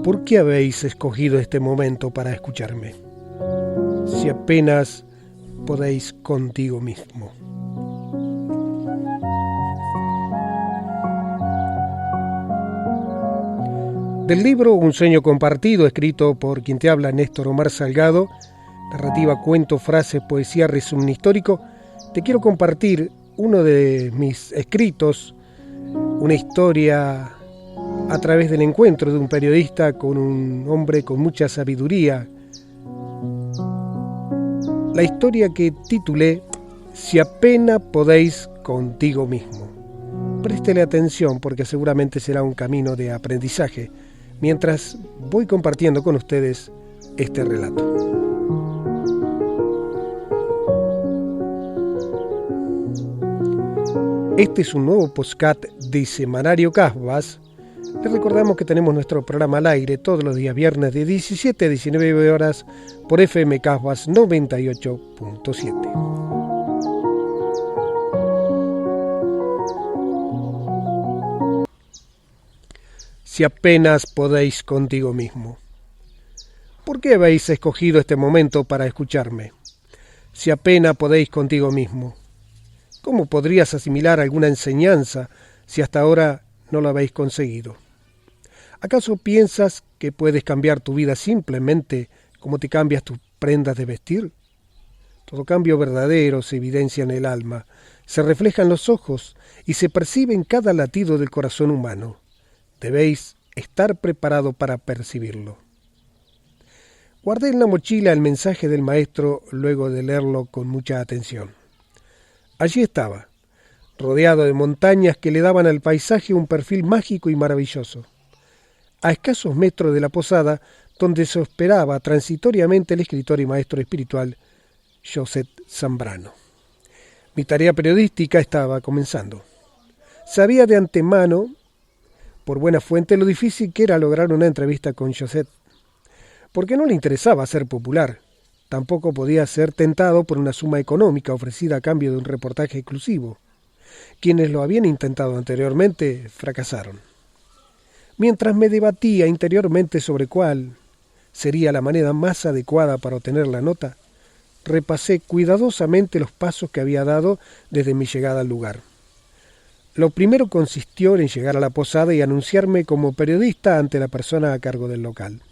¿Por qué habéis escogido este momento para escucharme? Si apenas podéis contigo mismo. Del libro Un sueño compartido, escrito por quien te habla, Néstor Omar Salgado, narrativa, cuento, frase, poesía, resumen histórico, te quiero compartir uno de mis escritos, una historia a través del encuentro de un periodista con un hombre con mucha sabiduría. La historia que titulé Si apenas podéis contigo mismo. Préstele atención porque seguramente será un camino de aprendizaje mientras voy compartiendo con ustedes este relato. Este es un nuevo podcast de Semanario Casbas. Les recordamos que tenemos nuestro programa al aire todos los días viernes de 17 a 19 horas por FM Casbas 98.7. Si apenas podéis contigo mismo. ¿Por qué habéis escogido este momento para escucharme? Si apenas podéis contigo mismo. ¿Cómo podrías asimilar alguna enseñanza si hasta ahora no lo habéis conseguido? ¿Acaso piensas que puedes cambiar tu vida simplemente como te cambias tus prendas de vestir? Todo cambio verdadero se evidencia en el alma, se refleja en los ojos y se percibe en cada latido del corazón humano. Debéis estar preparado para percibirlo. Guardé en la mochila el mensaje del maestro luego de leerlo con mucha atención. Allí estaba, rodeado de montañas que le daban al paisaje un perfil mágico y maravilloso. A escasos metros de la posada, donde se hospedaba transitoriamente el escritor y maestro espiritual José Zambrano. Mi tarea periodística estaba comenzando. Sabía de antemano, por buena fuente, lo difícil que era lograr una entrevista con José, porque no le interesaba ser popular. Tampoco podía ser tentado por una suma económica ofrecida a cambio de un reportaje exclusivo. Quienes lo habían intentado anteriormente fracasaron. Mientras me debatía interiormente sobre cuál sería la manera más adecuada para obtener la nota, repasé cuidadosamente los pasos que había dado desde mi llegada al lugar. Lo primero consistió en llegar a la posada y anunciarme como periodista ante la persona a cargo del local.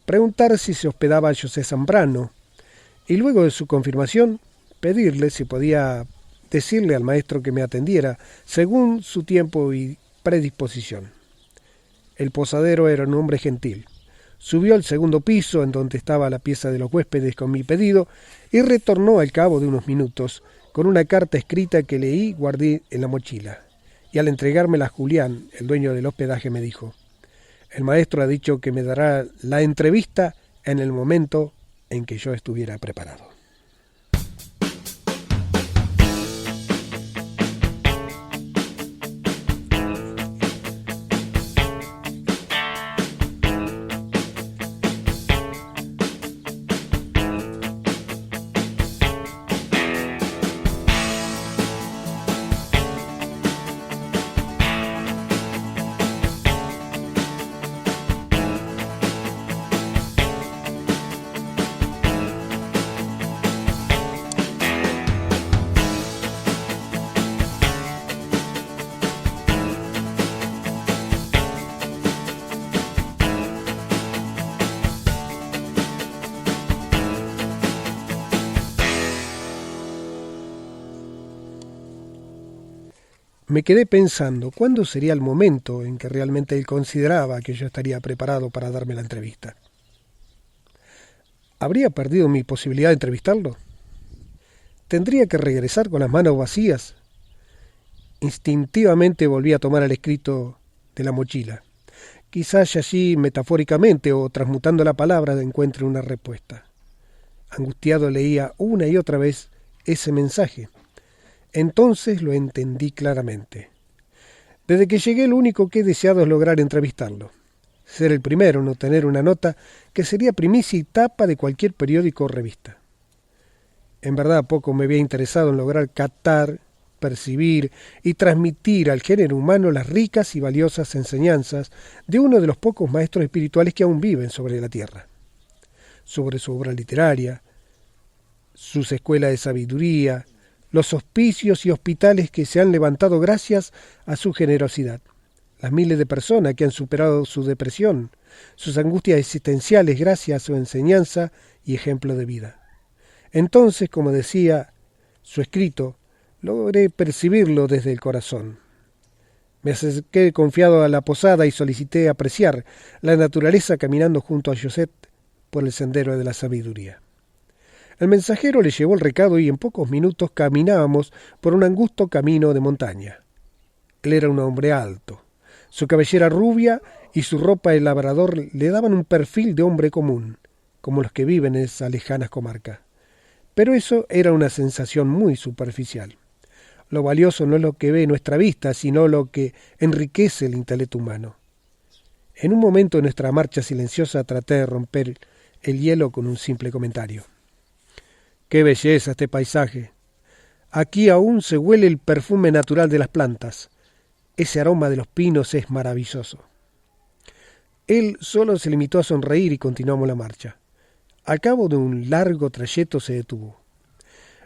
Preguntar si se hospedaba José Zambrano y luego de su confirmación pedirle si podía decirle al maestro que me atendiera según su tiempo y predisposición. El posadero era un hombre gentil. Subió al segundo piso en donde estaba la pieza de los huéspedes con mi pedido y retornó al cabo de unos minutos con una carta escrita que leí y guardé en la mochila. Y al entregármela a Julián, el dueño del hospedaje, me dijo: el maestro ha dicho que me dará la entrevista en el momento en que yo estuviera preparado. Me quedé pensando cuándo sería el momento en que realmente él consideraba que yo estaría preparado para darme la entrevista. ¿Habría perdido mi posibilidad de entrevistarlo? ¿Tendría que regresar con las manos vacías? Instintivamente volví a tomar el escrito de la mochila. Quizás allí, metafóricamente o transmutando la palabra, encuentre una respuesta. Angustiado leía una y otra vez ese mensaje. Entonces lo entendí claramente. Desde que llegué, lo único que he deseado es lograr entrevistarlo. Ser el primero en obtener una nota que sería primicia y tapa de cualquier periódico o revista. En verdad, poco me había interesado en lograr captar percibir y transmitir al género humano las ricas y valiosas enseñanzas de uno de los pocos maestros espirituales que aún viven sobre la tierra. Sobre su obra literaria, sus escuelas de sabiduría, los hospicios y hospitales que se han levantado gracias a su generosidad, las miles de personas que han superado su depresión, sus angustias existenciales gracias a su enseñanza y ejemplo de vida. Entonces, como decía su escrito, logré percibirlo desde el corazón. Me acerqué confiado a la posada y solicité apreciar la naturaleza caminando junto a Josette por el sendero de la sabiduría. El mensajero le llevó el recado y en pocos minutos caminábamos por un angosto camino de montaña. Él era un hombre alto. Su cabellera rubia y su ropa de labrador le daban un perfil de hombre común, como los que viven en esas lejanas comarcas. Pero eso era una sensación muy superficial. Lo valioso no es lo que ve nuestra vista, sino lo que enriquece el intelecto humano. En un momento de nuestra marcha silenciosa traté de romper el hielo con un simple comentario. ¡Qué belleza este paisaje! Aquí aún se huele el perfume natural de las plantas. Ese aroma de los pinos es maravilloso. Él solo se limitó a sonreír y continuamos la marcha. Al cabo de un largo trayecto se detuvo.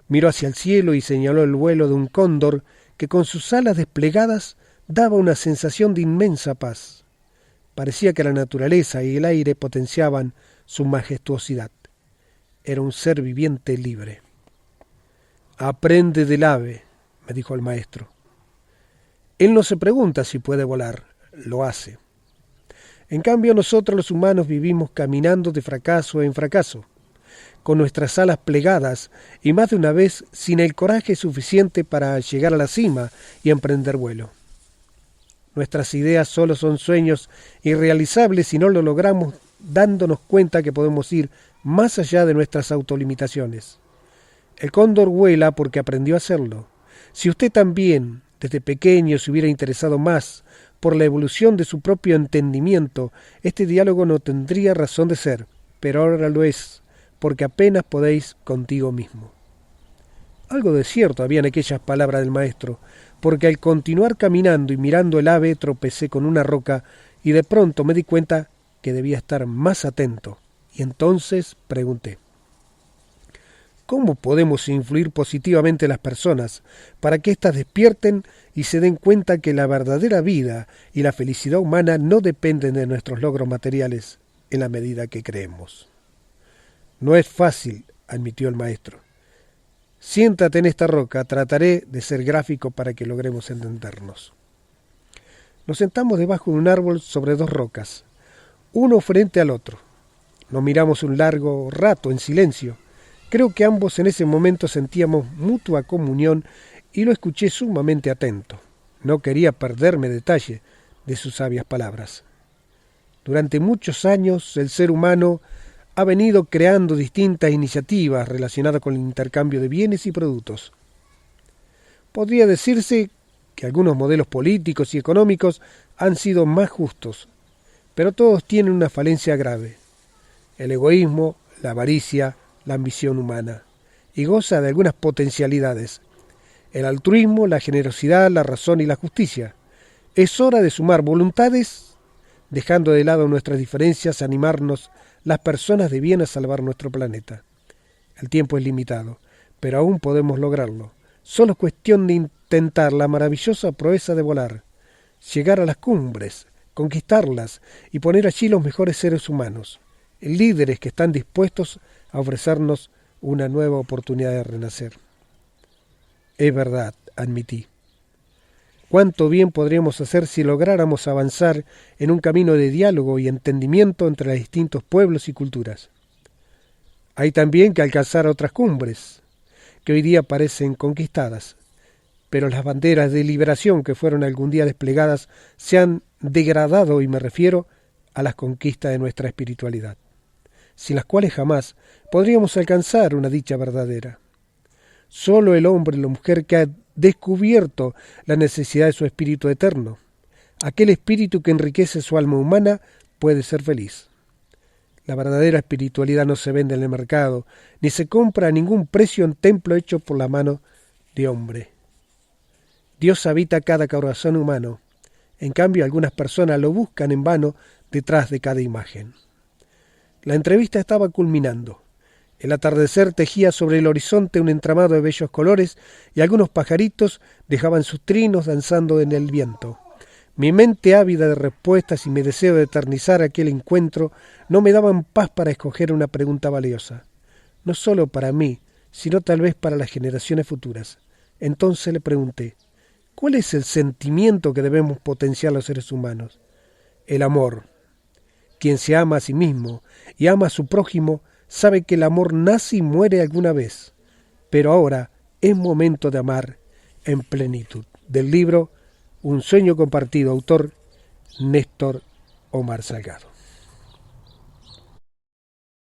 Miró hacia el cielo y señaló el vuelo de un cóndor que con sus alas desplegadas daba una sensación de inmensa paz. Parecía que la naturaleza y el aire potenciaban su majestuosidad. Era un ser viviente libre. «Aprende del ave», me dijo el maestro. Él no se pregunta si puede volar, lo hace. En cambio nosotros los humanos vivimos caminando de fracaso en fracaso, con nuestras alas plegadas y más de una vez sin el coraje suficiente para llegar a la cima y emprender vuelo. Nuestras ideas solo son sueños irrealizables si no lo logramos dándonos cuenta que podemos ir más allá de nuestras autolimitaciones. El cóndor vuela porque aprendió a hacerlo. Si usted también, desde pequeño, se hubiera interesado más por la evolución de su propio entendimiento, este diálogo no tendría razón de ser, pero ahora lo es, porque apenas podéis contigo mismo. Algo de cierto había en aquellas palabras del maestro, porque al continuar caminando y mirando el ave tropecé con una roca y de pronto me di cuenta que debía estar más atento. Y entonces pregunté, ¿cómo podemos influir positivamente en las personas para que éstas despierten y se den cuenta que la verdadera vida y la felicidad humana no dependen de nuestros logros materiales en la medida que creemos? No es fácil, admitió el maestro. Siéntate en esta roca, trataré de ser gráfico para que logremos entendernos. Nos sentamos debajo de un árbol sobre dos rocas, uno frente al otro. Nos miramos un largo rato en silencio. Creo que ambos en ese momento sentíamos mutua comunión y lo escuché sumamente atento. No quería perderme detalle de sus sabias palabras. Durante muchos años el ser humano ha venido creando distintas iniciativas relacionadas con el intercambio de bienes y productos. Podría decirse que algunos modelos políticos y económicos han sido más justos, pero todos tienen una falencia grave: el egoísmo, la avaricia, la ambición humana, y goza de algunas potencialidades: el altruismo, la generosidad, la razón y la justicia. Es hora de sumar voluntades, dejando de lado nuestras diferencias, animarnos las personas de bien a salvar nuestro planeta. El tiempo es limitado, pero aún podemos lograrlo. Solo es cuestión de intentar la maravillosa proeza de volar, llegar a las cumbres, conquistarlas y poner allí los mejores seres humanos, líderes que están dispuestos a ofrecernos una nueva oportunidad de renacer. Es verdad, admití. Cuánto bien podríamos hacer si lográramos avanzar en un camino de diálogo y entendimiento entre los distintos pueblos y culturas. Hay también que alcanzar otras cumbres, que hoy día parecen conquistadas, pero las banderas de liberación que fueron algún día desplegadas se han degradado, y me refiero a las conquistas de nuestra espiritualidad, sin las cuales jamás podríamos alcanzar una dicha verdadera. Solo el hombre y la mujer que ha descubierto la necesidad de su espíritu eterno, aquel espíritu que enriquece su alma humana, puede ser feliz. La verdadera espiritualidad no se vende en el mercado, ni se compra a ningún precio en templo hecho por la mano de hombre. Dios habita cada corazón humano. En cambio, algunas personas lo buscan en vano detrás de cada imagen. La entrevista estaba culminando. El atardecer tejía sobre el horizonte un entramado de bellos colores y algunos pajaritos dejaban sus trinos danzando en el viento. Mi mente ávida de respuestas y mi deseo de eternizar aquel encuentro no me daban paz para escoger una pregunta valiosa. No solo para mí, sino tal vez para las generaciones futuras. Entonces le pregunté, ¿cuál es el sentimiento que debemos potenciar los seres humanos? El amor. Quien se ama a sí mismo y ama a su prójimo sabe que el amor nace y muere alguna vez. Pero ahora es momento de amar en plenitud. Del libro Un sueño compartido, autor Néstor Omar Salgado.